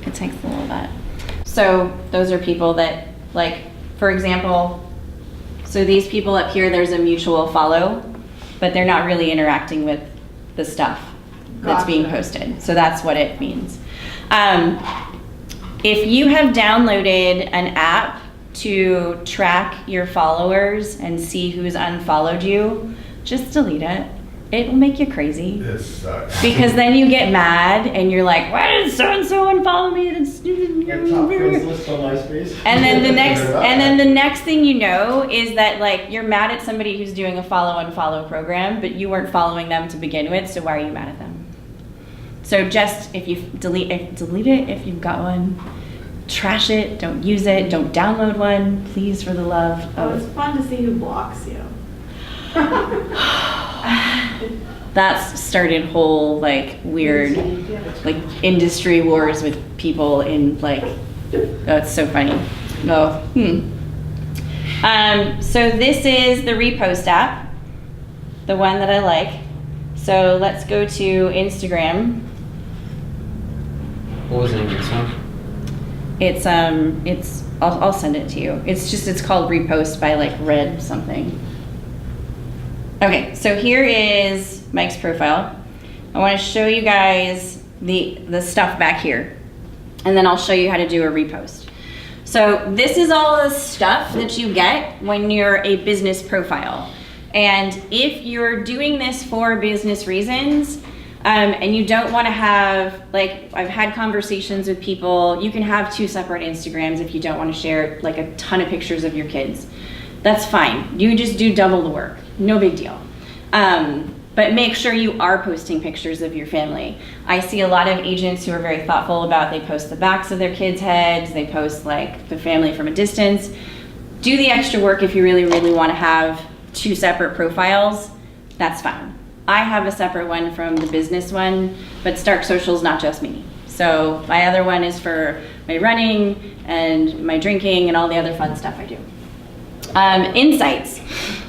It takes a little bit. So those are people that, like, for example, so these people up here, there's a mutual follow, but they're not really interacting with the stuff that's being posted. So that's what it means. If you have downloaded an app to track your followers and see who's unfollowed you, just delete it. It will make you crazy. It sucks. Because then you get mad and you're like, why did so-and-so unfollow me? Like top friends list on MySpace. And then the next thing you know is that, like, you're mad at somebody who's doing a follow-unfollow program, but you weren't following them to begin with, so why are you mad at them? So just, if you delete it if you've got one. Trash it, don't use it, don't download one, please, for the love Oh, of. it's fun to see who blocks you. That's started whole, like, weird, like, industry wars with people in, like, oh, it's so funny. So this is the repost app, the one that I like. So let's go to Instagram. What was the name of this one? I'll send it to you. It's called Repost by, like, Red something. Okay, so here is Mike's profile. I want to show you guys the stuff back here, and then I'll show you how to do a repost. So this is all the stuff that you get when you're a business profile. And if you're doing this for business reasons, and you don't want to have, like, I've had conversations with people, you can have 2 separate Instagrams if you don't want to share like a ton of pictures of your kids. That's fine. You just do double the work. No big deal. But make sure you are posting pictures of your family. I see a lot of agents who are very thoughtful about, they post the backs of their kids' heads, they post like the family from a distance. Do the extra work if you really, really want to have 2 separate profiles. That's fine. I have a separate one from the business one, but Stark Social is not just me. So my other one is for my running and my drinking and all the other fun stuff I do. Insights.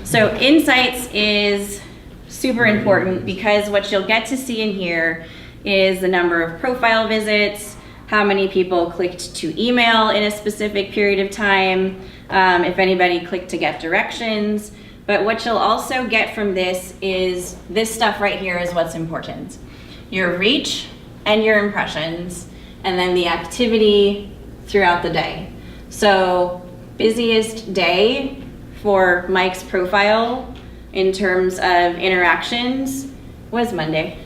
So insights is super important because what you'll get to see in here is the number of profile visits, how many people clicked to email in a specific period of time, if anybody clicked to get directions. But what you'll also get from this is this stuff right here is what's important. Your reach and your impressions, and then the activity throughout the day. So busiest day for Mike's profile in terms of interactions was Monday.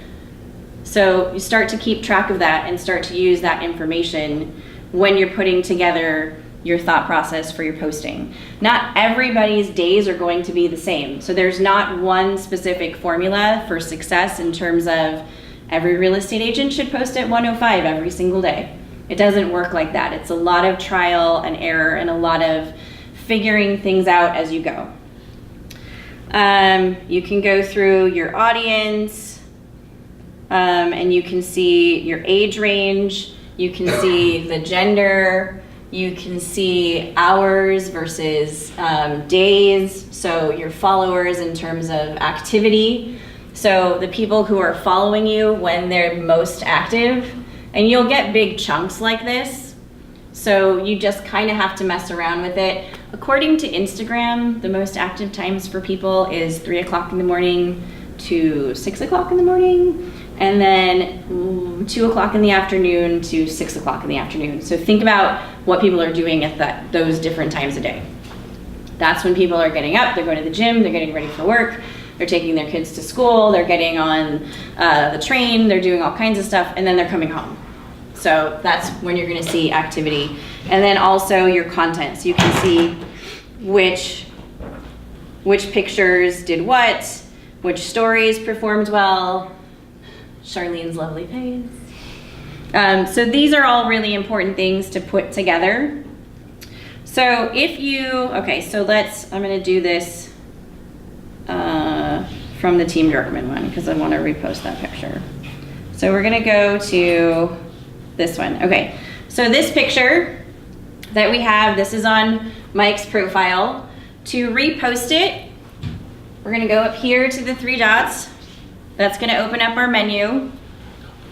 So you start to keep track of that and start to use that information when you're putting together your thought process for your posting. Not everybody's days are going to be the same. So there's not one specific formula for success in terms of every real estate agent should post at 105 every single day. It doesn't work like that. It's a lot of trial and error and a lot of figuring things out as you go. You can go through your audience, and you can see your age range, you can see the gender, you can see hours versus days, so your followers in terms of activity. So the people who are following you when they're most active, and you'll get big chunks like this, so you just kind of have to mess around with it. According to Instagram, the most active times for people is 3 o'clock in the morning to 6 o'clock in the morning, and then 2 o'clock in the afternoon to 6 o'clock in the afternoon. So think about what people are doing at those different times a day. That's when people are getting up, they're going to the gym, they're getting ready for work, they're taking their kids to school, they're getting on the train, they're doing all kinds of stuff, and then they're coming home. So that's when you're gonna see activity. And then also your content. So you can see which pictures did what, which stories performed well, Charlene's lovely face. So these are all really important things to put together. So if you, okay, so I'm gonna do this from the Team Bjorkman one because I wanna repost that picture. So we're gonna go to this one. Okay, so this picture that we have, this is on Mike's profile. To repost it, we're gonna go up here to the 3 dots. That's gonna open up our menu.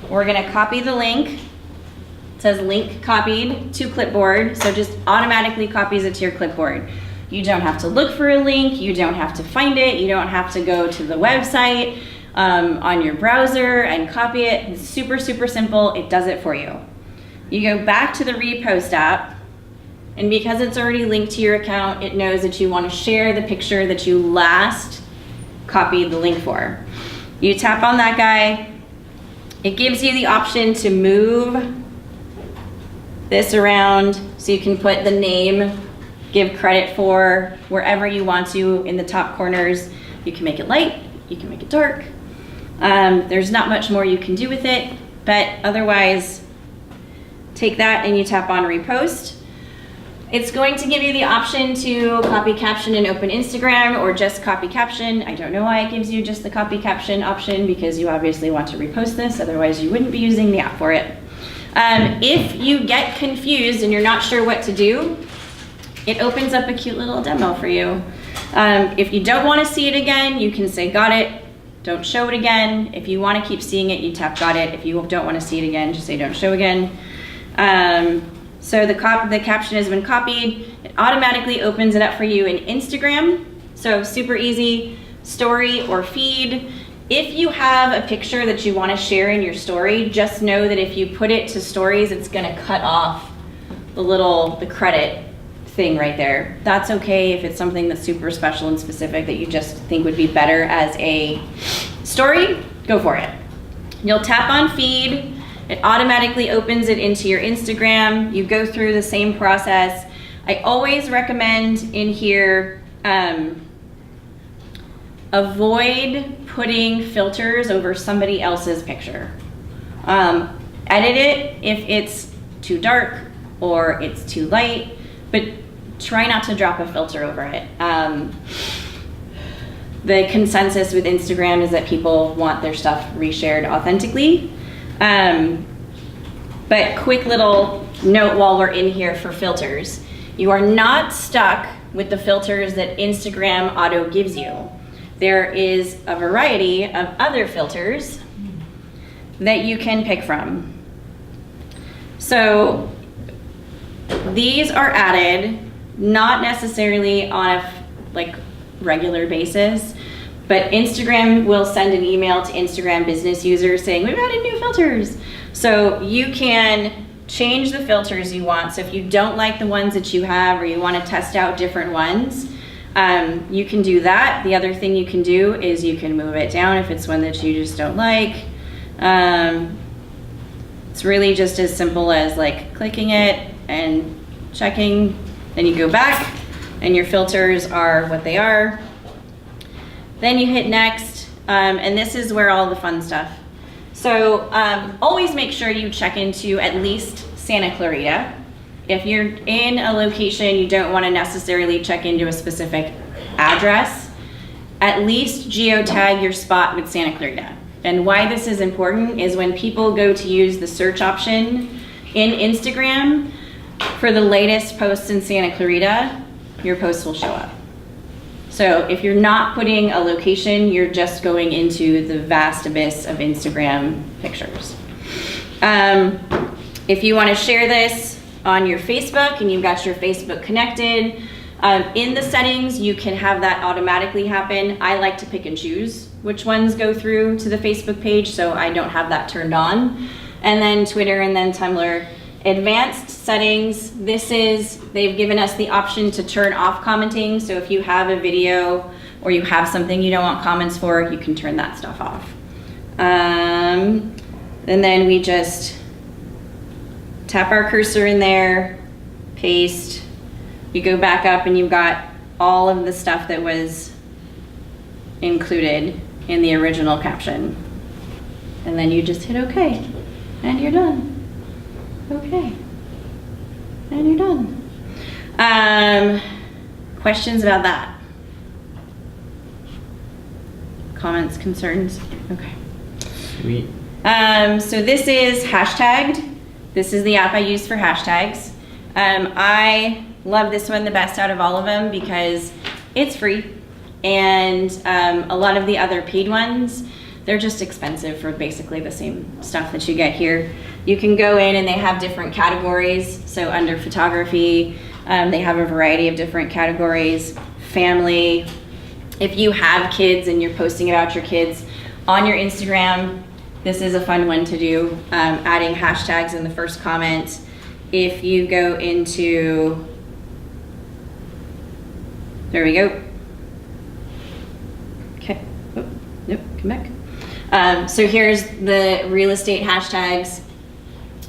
We're gonna copy the link. It says link copied to clipboard, so just automatically copies it to your clipboard. You don't have to look for a link, you don't have to find it, you don't have to go to the website on your browser and copy it. It's super, super simple. It does it for you. You go back to the repost app, and because it's already linked to your account, it knows that you want to share the picture that you last copied the link for. You tap on that guy. It gives you the option to move this around so you can put the name, give credit for wherever you want to in the top corners. You can make it light, you can make it dark. There's not much more you can do with it, but otherwise, take that and you tap on repost. It's going to give you the option to copy caption and open Instagram or just copy caption. I don't know why it gives you just the copy caption option because you obviously want to repost this, otherwise you wouldn't be using the app for it. If you get confused and you're not sure what to do, it opens up a cute little demo for you. If you don't want to see it again, you can say got it, don't show it again. If you want to keep seeing it, you tap got it. If you don't want to see it again, just say don't show again. So the caption has been copied. It automatically opens it up for you in Instagram. So super easy. story or feed. If you have a picture that you want to share in your story, just know that if you put it to stories, it's going to cut off the credit thing right there. That's okay if it's something that's super special and specific that you just think would be better as a story, go for it. You'll tap on feed, it automatically opens it into your Instagram. You go through the same process. I always recommend in here, avoid putting filters over somebody else's picture. Edit it if it's too dark or it's too light, but try not to drop a filter over it. The consensus with Instagram is that people want their stuff reshared authentically. But quick little note while we're in here for filters. You are not stuck with the filters that Instagram auto gives you. There is a variety of other filters that you can pick from. So these are added not necessarily on a regular basis, but Instagram will send an email to Instagram business users saying, we've added new filters. So you can change the filters you want. So if you don't like the ones that you have or you want to test out different ones, you can do that. The other thing you can do is you can move it down if it's one that you just don't like. It's really just as simple as clicking it and checking, then you go back and your filters are what they are. Then you hit next, and this is where all the fun stuff. So always make sure you check into at least Santa Clarita. If you're in a location, you don't want to necessarily check into a specific address, at least geotag your spot with Santa Clarita. And why this is important is when people go to use the search option in Instagram for the latest posts in Santa Clarita, your posts will show up. So if you're not putting a location, you're just going into the vast abyss of Instagram pictures. If you want to share this on your Facebook and you've got your Facebook connected, in the settings, you can have that automatically happen. I like to pick and choose which ones go through to the Facebook page, so I don't have that turned on. And then Twitter and then Tumblr. Advanced settings, they've given us the option to turn off commenting, so if you have a video or you have something you don't want comments for, you can turn that stuff off. And then we just tap our cursor in there, paste, you go back up and you've got all of the stuff that was included in the original caption. And then you just hit OK, and you're done. Okay, and you're done. Questions about that? Comments, concerns? Okay. Sweet. So this is hashtagged. This is the app I use for hashtags. I love this one the best out of all of them because it's free, and a lot of the other paid ones, they're just expensive for basically the same stuff that you get here. You can go in and they have different categories. So under photography, they have a variety of different categories. Family. If you have kids and you're posting about your kids on your Instagram, this is a fun one to do. Adding hashtags in the first comment. If you go into, there we go. Okay, oh, nope, come back. So here's the real estate hashtags.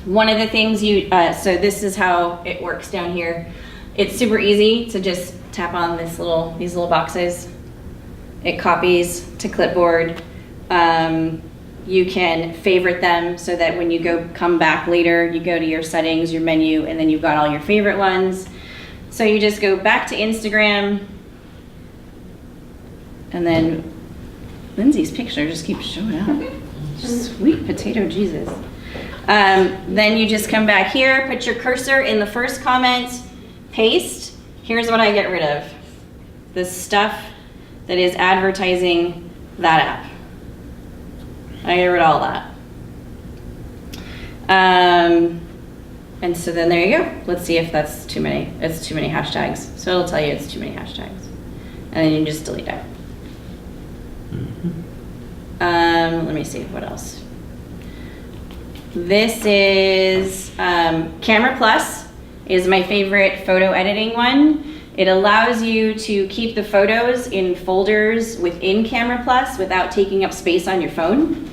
One of the things so this is how it works down here. It's super easy to just tap on these little boxes. It copies to clipboard. You can favorite them so that when you come back later, you go to your settings, your menu, and then you've got all your favorite ones. So you just go back to Instagram, and then Lindsay's picture just keeps showing up. Sweet potato Jesus. Then you just come back here, put your cursor in the first comment, paste. Here's what I get rid of. The stuff that is advertising that app. I get rid of all that. And so then there you go. Let's see if that's too many. It's too many hashtags. So it'll tell you it's too many hashtags. And then you just delete it. Let me see, what else? This is Camera Plus is my favorite photo editing one. It allows you to keep the photos in folders within Camera Plus without taking up space on your phone.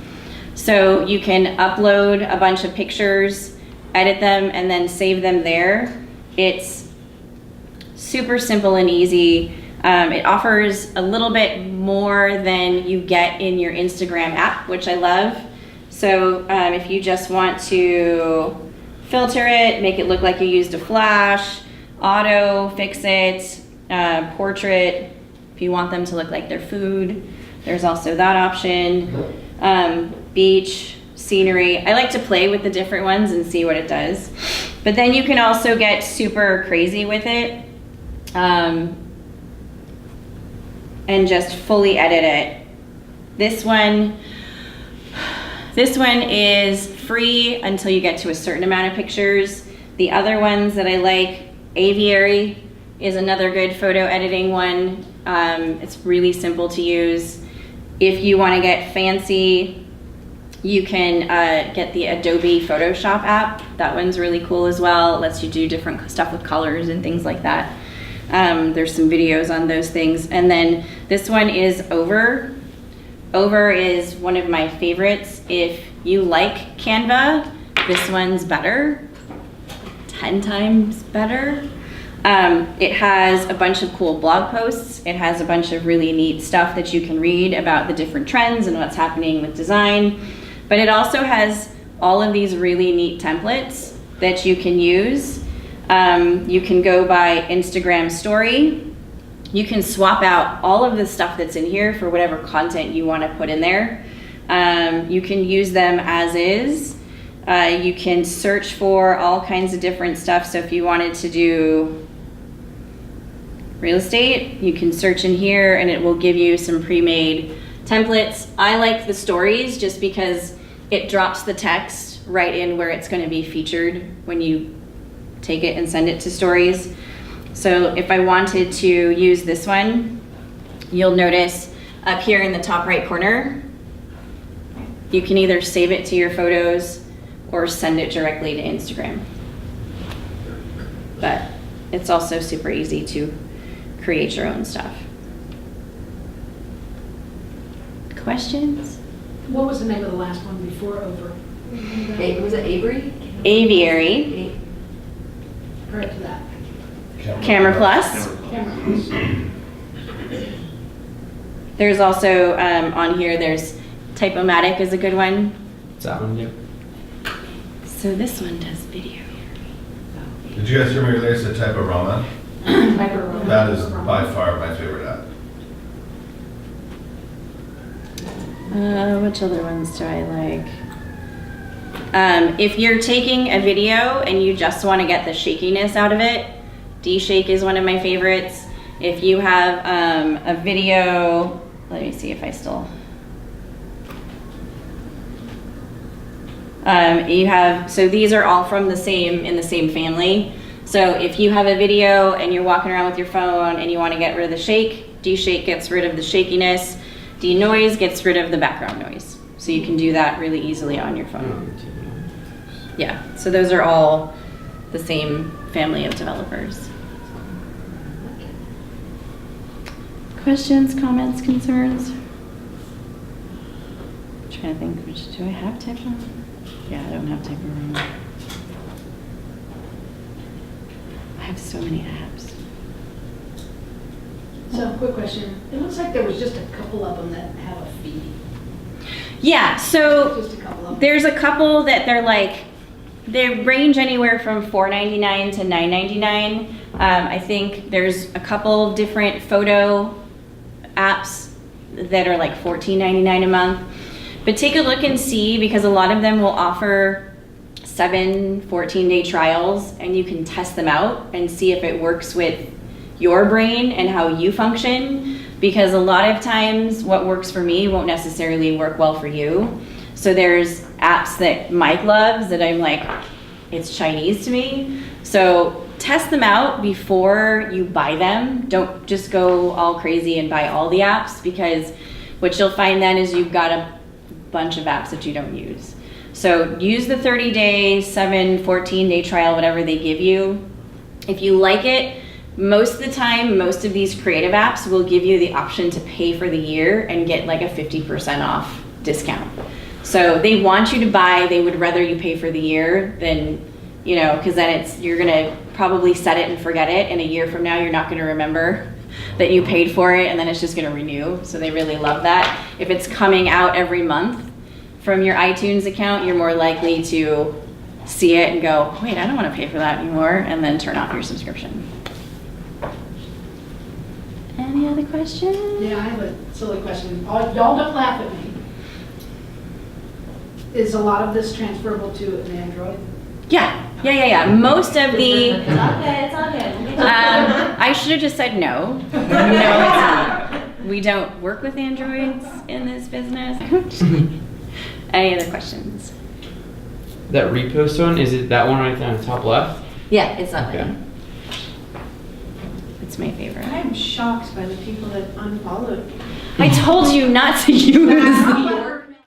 So you can upload a bunch of pictures, edit them, and then save them there. It's super simple and easy. It offers a little bit more than you get in your Instagram app, which I love. So if you just want to filter it, make it look like you used a flash, auto, fix it, portrait, if you want them to look like their food, there's also that option. Beach, scenery. I like to play with the different ones and see what it does. But then you can also get super crazy with it and just fully edit it. This one is free until you get to a certain amount of pictures. The other ones that I like, Aviary is another good photo editing one. It's really simple to use. If you want to get fancy, you can get the Adobe Photoshop app. That one's really cool as well. It lets you do different stuff with colors and things like that. There's some videos on those things. And then this one is Over. Over is one of my favorites. If you like Canva, this one's better, 10 times better. It has a bunch of cool blog posts. It has a bunch of really neat stuff that you can read about the different trends and what's happening with design. But it also has all of these really neat templates that you can use. You can go by Instagram story. You can swap out all of the stuff that's in here for whatever content you want to put in there. You can use them as is. You can search for all kinds of different stuff. So if you wanted to do real estate, you can search in here and it will give you some pre-made templates. I like the stories just because it drops the text right in where it's going to be featured when you take it and send it to stories. So if I wanted to use this one, you'll notice up here in the top right corner, you can either save it to your photos or send it directly to Instagram. But it's also super easy to create your own stuff. Questions? What was the name of the last one before Over? Was it Avery? Aviary, Prior to that? Camera Plus. There's also on here, there's Typomatic is a good one. Is that one, yeah? So this one does video. Did you guys hear me earlier say Typorama? That is by far my favorite app. Which other ones do I like? If you're taking a video and you just want to get the shakiness out of it, D-Shake is one of my favorites. If you have a video, let me see if I still... so these are all from in the same family. So if you have a video and you're walking around with your phone and you want to get rid of the shake, D-Shake gets rid of the shakiness. D-Noise gets rid of the background noise. So you can do that really easily on your phone. Yeah, so those are all the same family of developers. Questions, comments, concerns? I'm trying to think, do I have Typo? Yeah, I don't have Typo. I have so many apps. So, quick question. It looks like there was just a couple of them that have a fee. Yeah, so Just a couple of them. there's a couple that they range anywhere from $4.99 to $9.99. I think there's a couple different photo apps that are like $14.99 a month. But take a look and see, because a lot of them will offer 14-day trials, and you can test them out and see if it works with your brain and how you function, because a lot of times what works for me won't necessarily work well for you. So there's apps that Mike loves that I'm like, it's Chinese to me. So test them out before you buy them. Don't just go all crazy and buy all the apps, because what you'll find then is you've got a bunch of apps that you don't use. So use the 30-day, 7, 14-day trial, whatever they give you. If you like it, most of the time, most of these creative apps will give you the option to pay for the year and get like a 50% off discount. So they want you to buy, they would rather you pay for the year than, you know, because then you're gonna probably set it and forget it, and a year from now you're not gonna remember that you paid for it, and then it's just gonna renew. So they really love that. If it's coming out every month from your iTunes account, you're more likely to see it and go, wait, I don't wanna pay for that anymore, and then turn off your subscription. Any other questions? Yeah, I have a silly question. Y'all don't laugh at me. Is a lot of this transferable to an Android? Yeah. Most of the, It's okay, it's okay. I should have just said no. No, it's not. We don't work with Androids in this business. Any other questions? That repost one, is it that one right there on the top left? Yeah, it's that Okay. one. It's my favorite. I'm shocked by the people that unfollowed. I told you not to use. Your